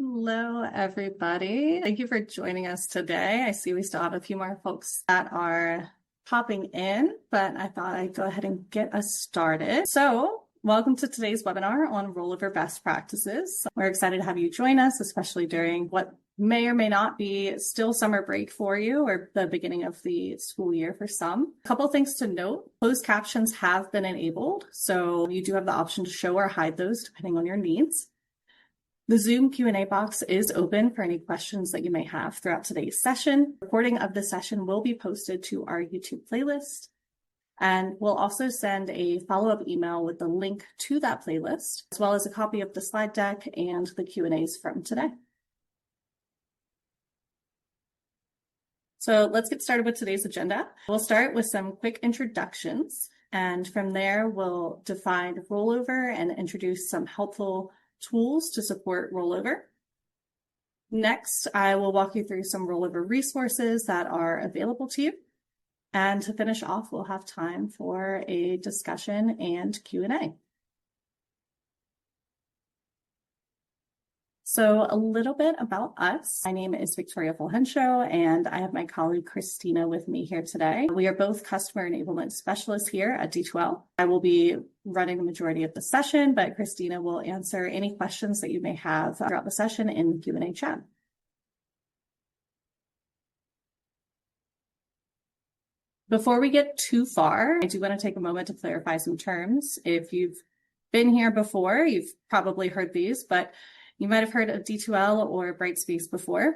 Hello, everybody. Thank you for joining us today. I see we still have a few more folks that are popping in, but I thought I'd go ahead and get us started. So welcome to today's webinar on rollover best practices. We're excited to have you join us, especially during what may or may not be still summer break for you or the beginning of the school year for some. A couple of things to note. Closed captions have been enabled, so you do have the option to show or hide those depending on your needs. The Zoom Q&A box is open for any questions that you may have throughout today's session. A recording of the session will be posted to our YouTube playlist, and we'll also send a follow-up email with the link to that playlist, as well as a copy of the slide deck and the Q&As from today. So let's get started with today's agenda. We'll start with some quick introductions, and from there we'll define rollover and introduce some helpful tools to support rollover. Next, I will walk you through some rollover resources that are available to you. And to finish off, we'll have time for a discussion and Q&A. So a little bit about us. My name is Victoria Fulhenshaw, and I have my colleague Christina with me here today. We are both customer enablement specialists here at D2L. I will be running the majority of the session, but Christina will answer any questions that you may have throughout the session in the Q&A chat. Before we get too far, I do want to take a moment to clarify some terms. If you've been here before, you've probably heard these, but you might have heard of D2L or Brightspace before.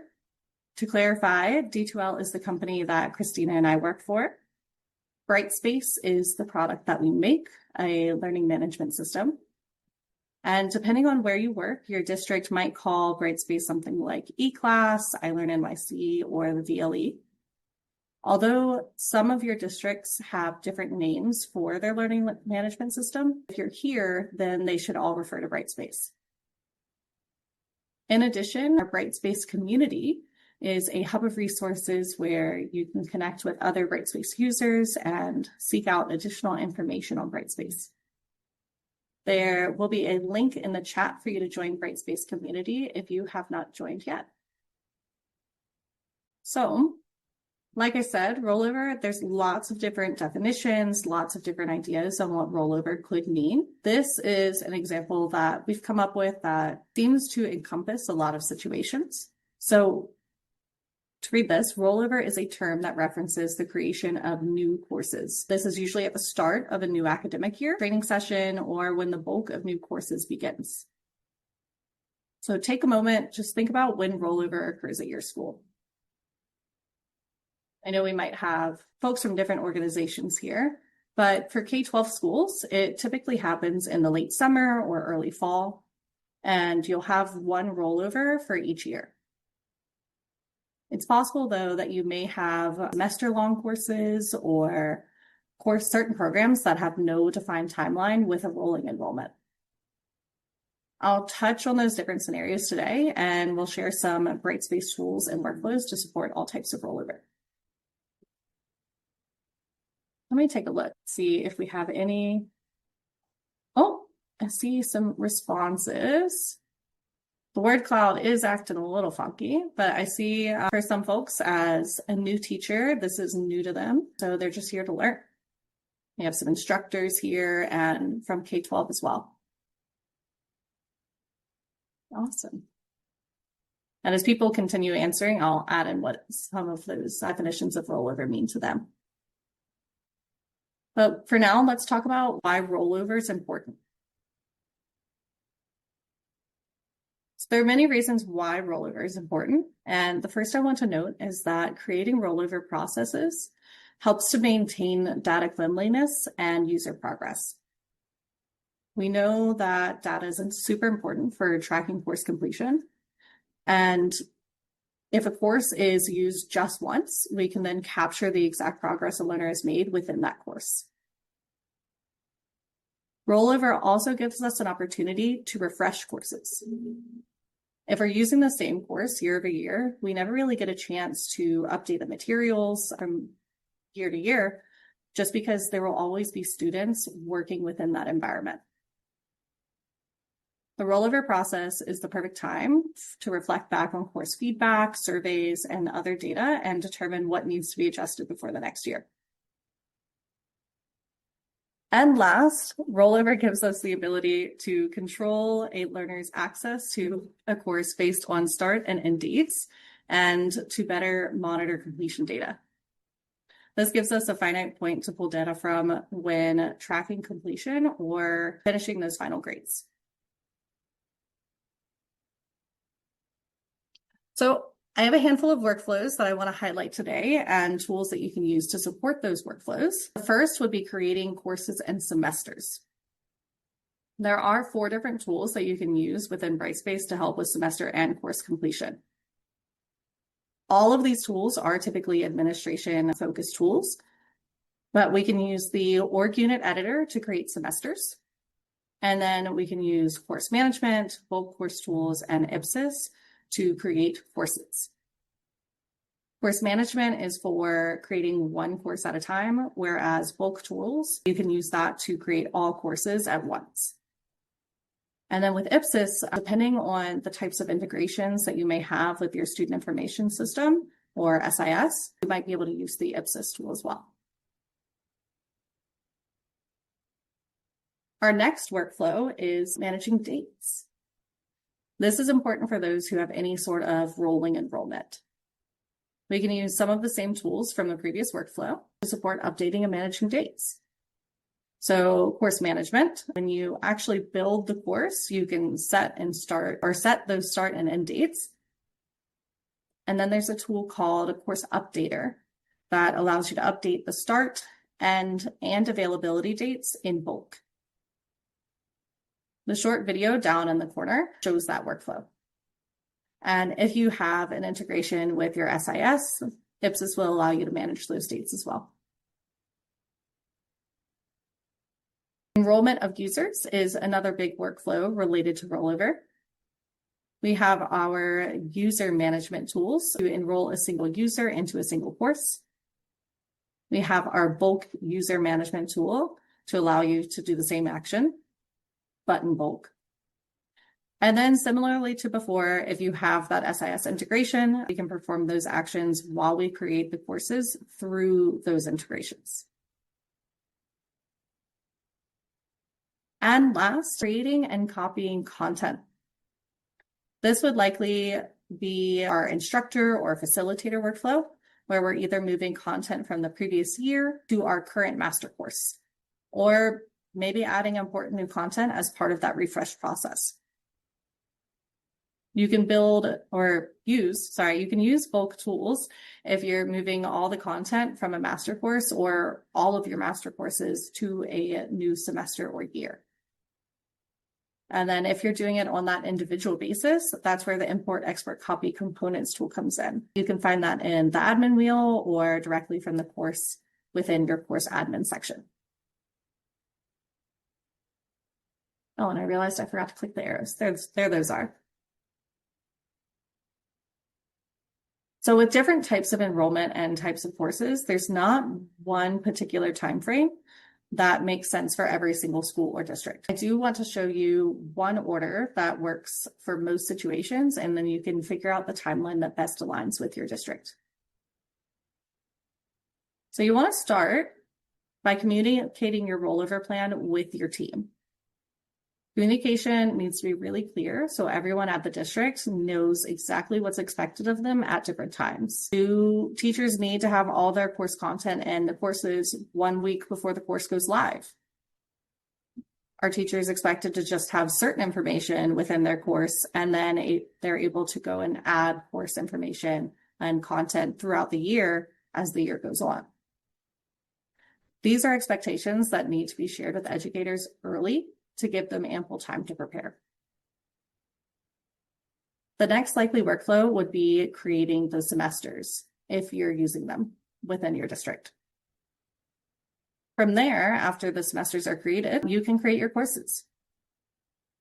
To clarify, D2L is the company that Christina and I work for. Brightspace is the product that we make, a learning management system. And depending on where you work, your district might call Brightspace something like eClass, iLearnNYC, or the VLE. Although some of your districts have different names for their learning management system, if you're here, then they should all refer to Brightspace. In addition, our Brightspace community is a hub of resources where you can connect with other Brightspace users and seek out additional information on Brightspace. There will be a link in the chat for you to join Brightspace community if you have not joined yet. So, like I said, rollover, there's lots of different definitions, lots of different ideas on what rollover could mean. This is an example that we've come up with that seems to encompass a lot of situations. So to read this, rollover is a term that references the creation of new courses. This is usually at the start of a new academic year, training session, or when the bulk of new courses begins. So take a moment, just think about when rollover occurs at your school. I know we might have folks from different organizations here, but for K-12 schools, it typically happens in the late summer or early fall, and you'll have one rollover for each year. It's possible, though, that you may have semester-long courses or certain programs that have no defined timeline with a rolling enrollment. I'll touch on those different scenarios today, and we'll share some Brightspace tools and workflows to support all types of rollover. Let me take a look, see if we have any. Oh, I see some responses. The word cloud is acting a little funky, but I see for some folks as a new teacher, this is new to them. So they're just here to learn. We have some instructors here and from K-12 as well. Awesome. And as people continue answering, I'll add in what some of those definitions of rollover mean to them. But for now, let's talk about why rollover is important. So there are many reasons why rollover is important. And the first I want to note is that creating rollover processes helps to maintain data cleanliness and user progress. We know that data is super important for tracking course completion. And if a course is used just once, we can then capture the exact progress a learner has made within that course. Rollover also gives us an opportunity to refresh courses. If we're using the same course year over year, we never really get a chance to update the materials from year to year, just because there will always be students working within that environment. The rollover process is the perfect time to reflect back on course feedback, surveys, and other data and determine what needs to be adjusted before the next year. And last, rollover gives us the ability to control a learner's access to a course based on start and end dates and to better monitor completion data. This gives us a finite point to pull data from when tracking completion or finishing those final grades. So I have a handful of workflows that I want to highlight today and tools that you can use to support those workflows. The first would be creating courses and semesters. There are 4 different tools that you can use within Brightspace to help with semester and course completion. All of these tools are typically administration-focused tools, but we can use the org unit editor to create semesters. And then we can use course management, bulk course tools, and Ipsys to create courses. Course management is for creating one course at a time, whereas bulk tools, you can use that to create all courses at once. And then with Ipsys, depending on the types of integrations that you may have with your student information system or SIS, you might be able to use the Ipsys tool as well. Our next workflow is managing dates. This is important for those who have any sort of rolling enrollment. We can use some of the same tools from the previous workflow to support updating and managing dates. So course management, when you actually build the course, you can set those start and end dates. And then there's a tool called a course updater that allows you to update the start, end, and availability dates in bulk. The short video down in the corner shows that workflow. And if you have an integration with your SIS, Ipsys will allow you to manage those dates as well. Enrollment of users is another big workflow related to rollover. We have our user management tools to enroll a single user into a single course. We have our bulk user management tool to allow you to do the same action, but in bulk. And then similarly to before, if you have that SIS integration, we can perform those actions while we create the courses through those integrations. And last, creating and copying content. This would likely be our instructor or facilitator workflow, where we're either moving content from the previous year to our current master course, or maybe adding important new content as part of that refresh process. You can use bulk tools if you're moving all the content from a master course or all of your master courses to a new semester or year. And then if you're doing it on that individual basis, that's where the import export copy components tool comes in. You can find that in the admin wheel or directly from the course within your course admin section. Oh, and I realized I forgot to click the arrows. There those are. So with different types of enrollment and types of courses, there's not one particular time frame that makes sense for every single school or district. I do want to show you one order that works for most situations, and then you can figure out the timeline that best aligns with your district. So you want to start by communicating your rollover plan with your team. Communication needs to be really clear so everyone at the district knows exactly what's expected of them at different times. Do teachers need to have all their course content in the courses 1 week before the course goes live? Are teachers expected to just have certain information within their course and then they're able to go and add course information and content throughout the year as the year goes on? These are expectations that need to be shared with educators early to give them ample time to prepare. The next likely workflow would be creating the semesters if you're using them within your district. From there, after the semesters are created, you can create your courses.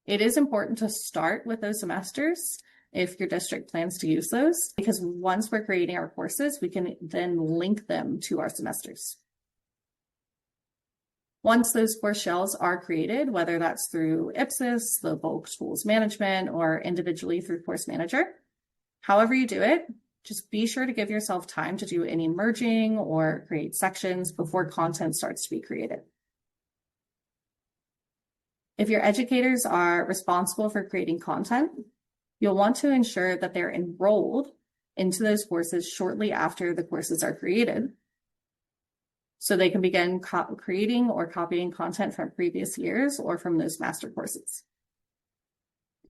It is important to start with those semesters if your district plans to use those, because once we're creating our courses, we can then link them to our semesters. Once those course shells are created, whether that's through Ipsys, the bulk tools management, or individually through Course Manager, however you do it, just be sure to give yourself time to do any merging or create sections before content starts to be created. If your educators are responsible for creating content, you'll want to ensure that they're enrolled into those courses shortly after the courses are created, so they can begin creating or copying content from previous years or from those master courses.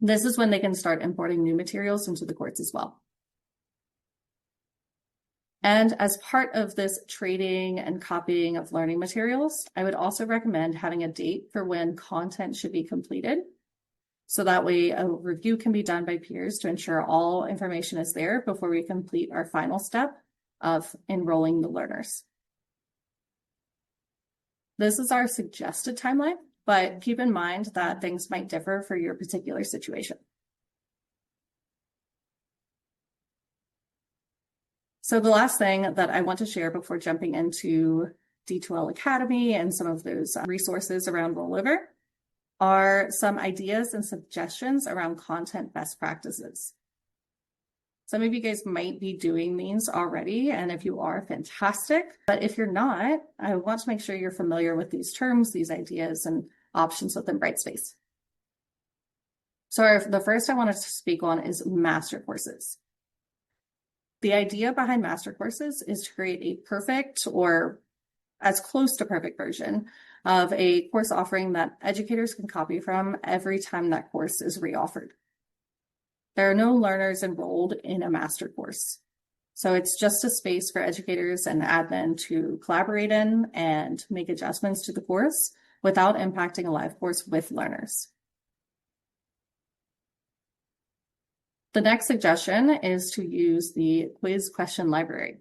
This is when they can start importing new materials into the course as well. And as part of this trading and copying of learning materials, I would also recommend having a date for when content should be completed. So that way a review can be done by peers to ensure all information is there before we complete our final step of enrolling the learners. This is our suggested timeline, but keep in mind that things might differ for your particular situation. So the last thing that I want to share before jumping into D2L Academy and some of those resources around Rollover are some ideas and suggestions around content best practices. Some of you guys might be doing these already, and if you are, fantastic. But if you're not, I want to make sure you're familiar with these terms, these ideas, and options within Brightspace. So the first I wanted to speak on is master courses. The idea behind master courses is to create a perfect or as close to perfect version of a course offering that educators can copy from every time that course is reoffered. There are no learners enrolled in a master course. So it's just a space for educators and admin to collaborate in and make adjustments to the course without impacting a live course with learners. The next suggestion is to use the quiz question library.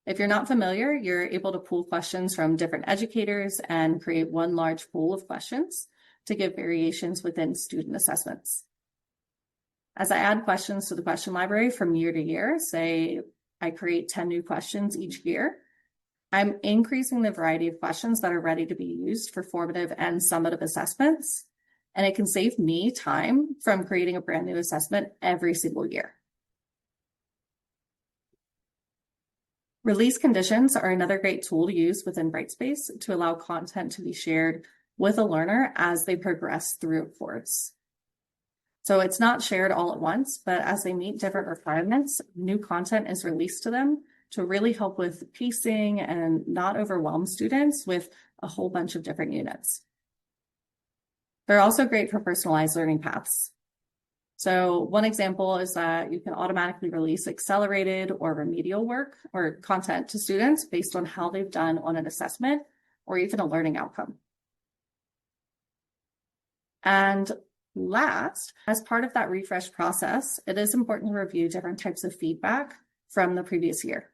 If you're not familiar, you're able to pull questions from different educators and create one large pool of questions to give variations within student assessments. As I add questions to the question library from year to year, say I create 10 new questions each year, I'm increasing the variety of questions that are ready to be used for formative and summative assessments, and it can save me time from creating a brand new assessment every single year. Release conditions are another great tool to use within Brightspace to allow content to be shared with a learner as they progress through a course. So it's not shared all at once, but as they meet different requirements, new content is released to them to really help with pacing and not overwhelm students with a whole bunch of different units. They're also great for personalized learning paths. So one example is that you can automatically release accelerated or remedial work or content to students based on how they've done on an assessment or even a learning outcome. And last, as part of that refresh process, it is important to review different types of feedback from the previous year,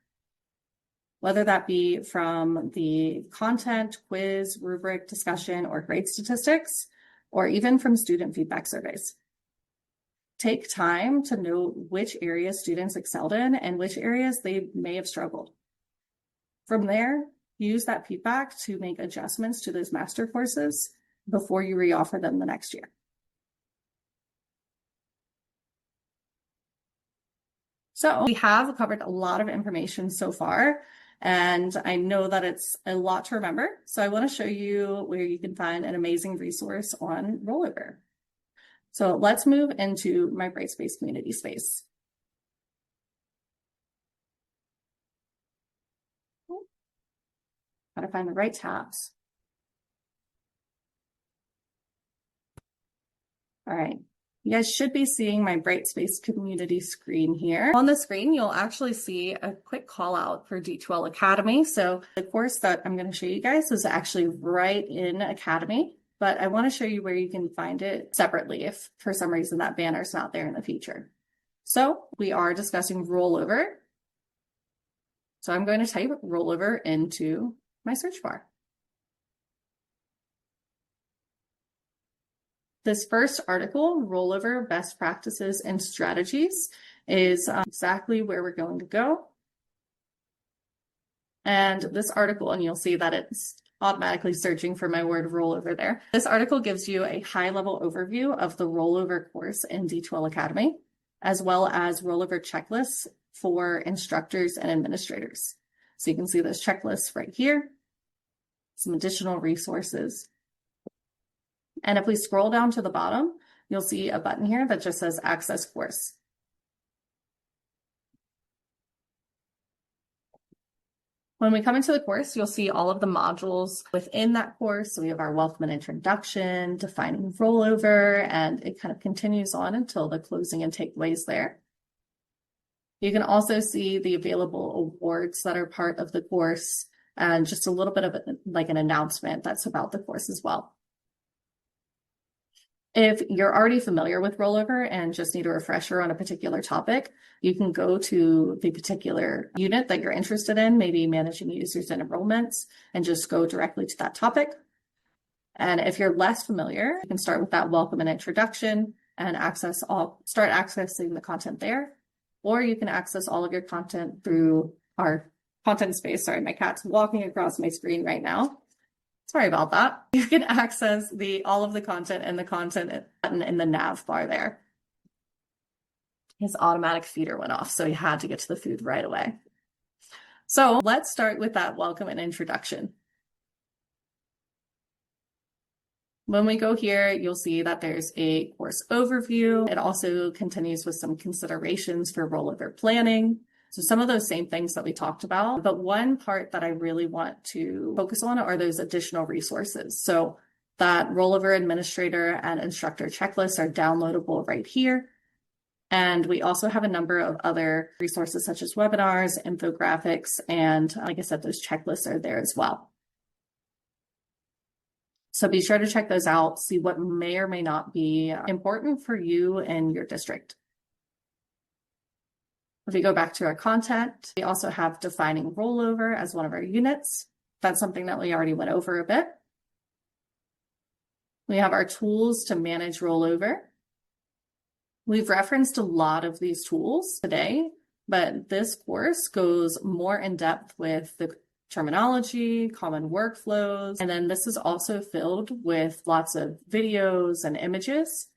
whether that be from the content, quiz, rubric, discussion, or grade statistics, or even from student feedback surveys. Take time to know which areas students excelled in and which areas they may have struggled. From there, use that feedback to make adjustments to those master courses before you reoffer them the next year. So we have covered a lot of information so far, and I know that it's a lot to remember. So I want to show you where you can find an amazing resource on Rollover. So let's move into my Brightspace community space. Gotta find the right tabs. All right. You guys should be seeing my Brightspace community screen here. On the screen, you'll actually see a quick call out for D2L Academy. So the course that I'm going to show you guys is actually right in Academy, but I want to show you where you can find it separately if for some reason that banner is not there in the future. So we are discussing Rollover. So I'm going to type Rollover into my search bar. This first article, Rollover Best Practices and Strategies, is exactly where we're going to go. And this article, and you'll see that it's automatically searching for my word rollover there. This article gives you a high-level overview of the rollover course in D2L Academy, as well as rollover checklists for instructors and administrators. So you can see those checklists right here, some additional resources. And if we scroll down to the bottom, you'll see a button here that just says Access Course. When we come into the course, you'll see all of the modules within that course. So we have our welcome and introduction, defining rollover, and it kind of continues on until the closing and takeaways there. You can also see the available awards that are part of the course and just a little bit of like an announcement that's about the course as well. If you're already familiar with Rollover and just need a refresher on a particular topic, you can go to the particular unit that you're interested in, maybe managing users and enrollments, and just go directly to that topic. And if you're less familiar, you can start with that welcome and introduction and start accessing the content there. Or you can access all of your content through our content space. Sorry, my cat's walking across my screen right now. Sorry about that. You can access all of the content and the content button in the nav bar there. His automatic feeder went off, so he had to get to the food right away. So let's start with that welcome and introduction. When we go here, you'll see that there's a course overview. It also continues with some considerations for rollover planning. So some of those same things that we talked about, but one part that I really want to focus on are those additional resources. So that rollover administrator and instructor checklists are downloadable right here. And we also have a number of other resources such as webinars, infographics, and like I said, those checklists are there as well. So be sure to check those out, see what may or may not be important for you and your district. If we go back to our content, we also have defining rollover as one of our units. That's something that we already went over a bit. We have our tools to manage rollover. We've referenced a lot of these tools today, but this course goes more in depth with the terminology, common workflows, and then this is also filled with lots of videos and images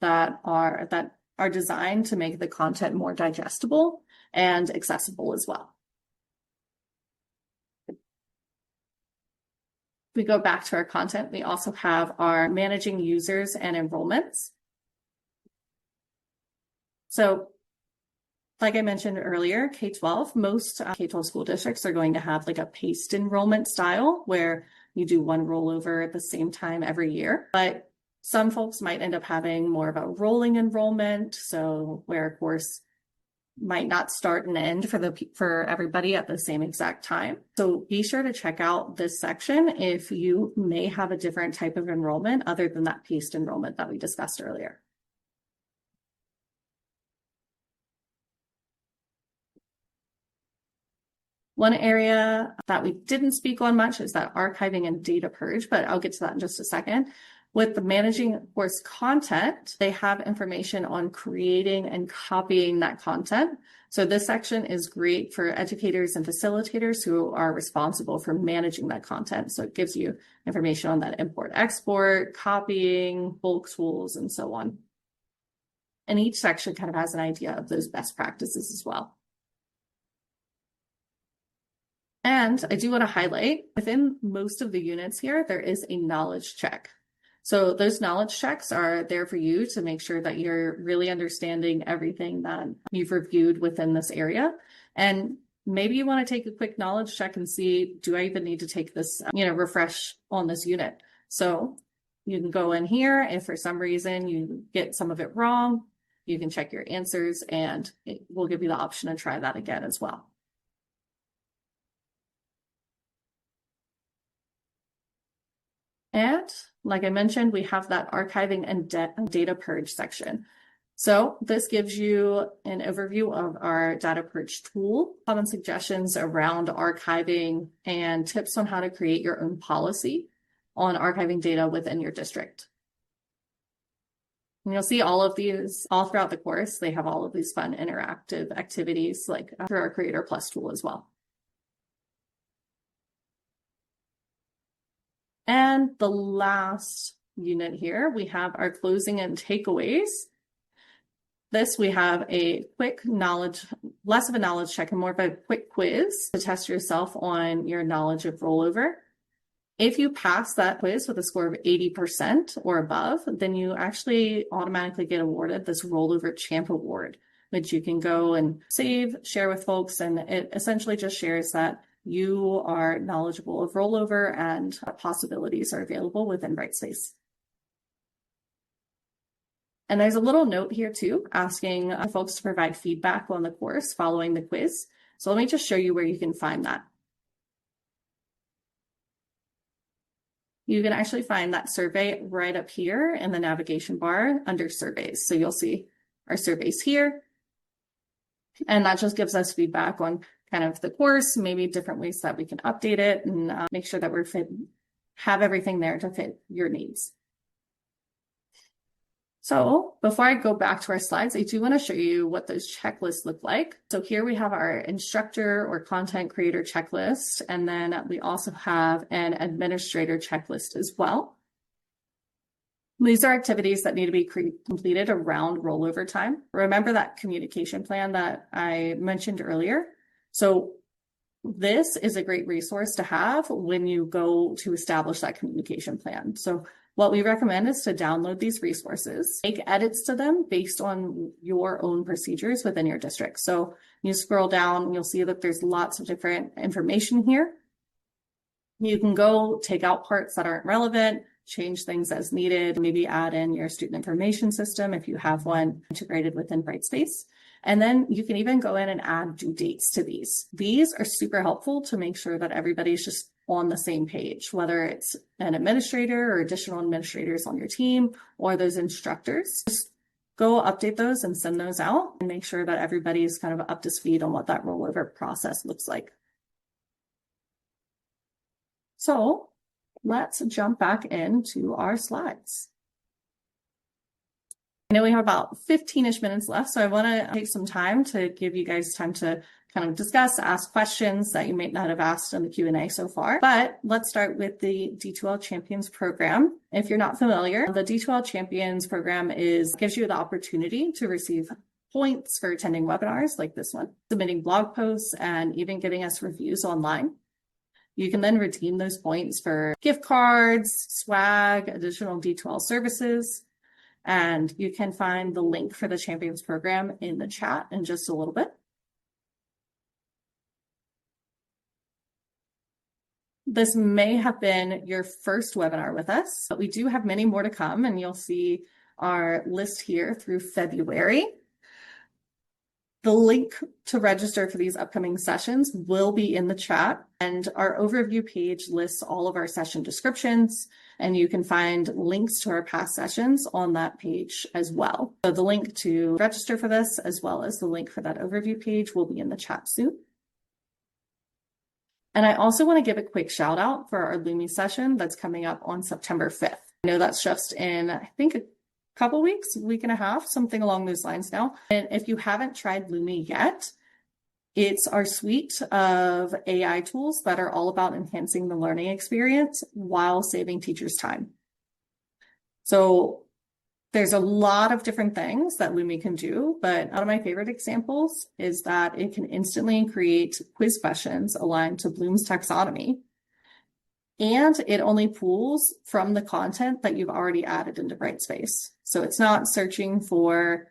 that are designed to make the content more digestible and accessible as well. We go back to our content. We also have our managing users and enrollments. So like I mentioned earlier, K-12, most K-12 school districts are going to have like a paced enrollment style where you do one rollover at the same time every year. But some folks might end up having more of a rolling enrollment, so where a course might not start and end for everybody at the same exact time. So be sure to check out this section if you may have a different type of enrollment other than that paced enrollment that we discussed earlier. One area that we didn't speak on much is that archiving and data purge, but I'll get to that in just a second. With the managing course content, they have information on creating and copying that content. So this section is great for educators and facilitators who are responsible for managing that content. So it gives you information on that import, export, copying, bulk tools, and so on. And each section kind of has an idea of those best practices as well. And I do want to highlight, within most of the units here, there is a knowledge check. So those knowledge checks are there for you to make sure that you're really understanding everything that you've reviewed within this area. And maybe you want to take a quick knowledge check and see, do I even need to take this, refresh on this unit? So you can go in here. If for some reason you get some of it wrong, you can check your answers and it will give you the option to try that again as well. And like I mentioned, we have that archiving and data purge section. So this gives you an overview of our data purge tool, common suggestions around archiving, and tips on how to create your own policy on archiving data within your district. And you'll see all of these all throughout the course. They have all of these fun interactive activities like through our Creator Plus tool as well. And the last unit here, we have our closing and takeaways. This, we have a quick knowledge, less of a knowledge check and more of a quick quiz to test yourself on your knowledge of rollover. If you pass that quiz with a score of 80% or above, then you actually automatically get awarded this Rollover Champ Award, which you can go and save, share with folks, and it essentially just shares that you are knowledgeable of rollover and possibilities are available within Brightspace. And there's a little note here too, asking folks to provide feedback on the course following the quiz. So let me just show you where you can find that. You can actually find that survey right up here in the navigation bar under surveys. So you'll see our surveys here. And that just gives us feedback on kind of the course, maybe different ways that we can update it and make sure that have everything there to fit your needs. So before I go back to our slides, I do want to show you what those checklists look like. So here we have our instructor or content creator checklist, and then we also have an administrator checklist as well. These are activities that need to be completed around rollover time. Remember that communication plan that I mentioned earlier? So this is a great resource to have when you go to establish that communication plan. So what we recommend is to download these resources, make edits to them based on your own procedures within your district. So you scroll down and you'll see that there's lots of different information here. You can go take out parts that aren't relevant, change things as needed, maybe add in your student information system if you have one integrated within Brightspace. And then you can even go in and add due dates to these. These are super helpful to make sure that everybody's just on the same page, whether it's an administrator or additional administrators on your team or those instructors. Just go update those and send those out and make sure that everybody is kind of up to speed on what that rollover process looks like. So let's jump back into our slides. I know we have about 15-ish minutes left, so I want to take some time to give you guys time to kind of discuss, ask questions that you may not have asked in the Q&A so far. But let's start with the D2L Champions program. If you're not familiar, the D2L Champions program gives you the opportunity to receive points for attending webinars like this one, submitting blog posts, and even giving us reviews online. You can then redeem those points for gift cards, swag, additional D2L services. And you can find the link for the Champions program in the chat in just a little bit. This may have been your first webinar with us, but we do have many more to come, and you'll see our list here through February. The link to register for these upcoming sessions will be in the chat, and our overview page lists all of our session descriptions, and you can find links to our past sessions on that page as well. So the link to register for this, as well as the link for that overview page, will be in the chat soon. And I also want to give a quick shout out for our Lumi session that's coming up on September 5th. I know that's just in, I think, a couple weeks, week and a half, something along those lines now. And if you haven't tried Lumi yet, it's our suite of AI tools that are all about enhancing the learning experience while saving teachers time. So there's a lot of different things that Lumi can do, but one of my favorite examples is that it can instantly create quiz questions aligned to Bloom's taxonomy. And it only pulls from the content that you've already added into Brightspace. So it's not searching for,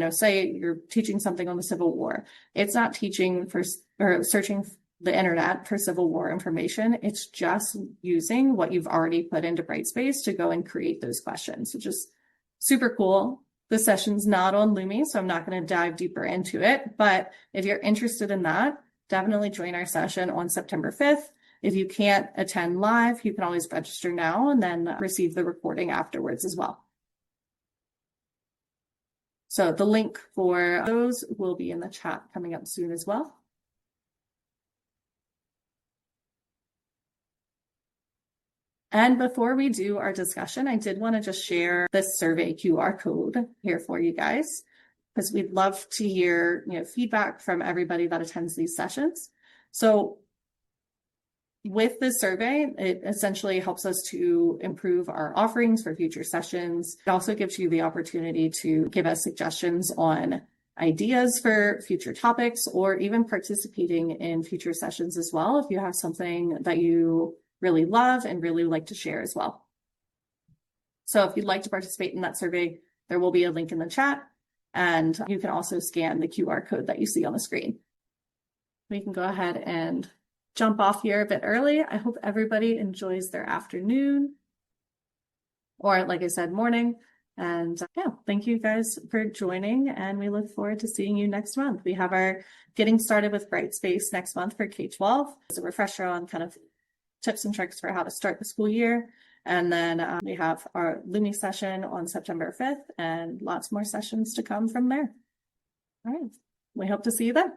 say you're teaching something on the Civil War. It's not teaching for or searching the internet for Civil War information. It's just using what you've already put into Brightspace to go and create those questions, which is super cool. The session's not on Lumi, so I'm not going to dive deeper into it. But if you're interested in that, definitely join our session on September 5th. If you can't attend live, you can always register now and then receive the recording afterwards as well. So the link for those will be in the chat coming up soon as well. And before we do our discussion, I did want to just share this survey QR code here for you guys, because we'd love to hear feedback from everybody that attends these sessions. So with this survey, it essentially helps us to improve our offerings for future sessions. It also gives you the opportunity to give us suggestions on ideas for future topics, or even participating in future sessions as well, if you have something that you really love and really like to share as well. So if you'd like to participate in that survey, there will be a link in the chat, and you can also scan the QR code that you see on the screen. We can go ahead and jump off here a bit early. I hope everybody enjoys their afternoon, or like I said, morning. And yeah, thank you guys for joining, and we look forward to seeing you next month. We have our Getting Started with Brightspace next month for K-12 as a refresher on kind of tips and tricks for how to start the school year. And then we have our Lumi session on September 5th, and lots more sessions to come from there. All right, we hope to see you then.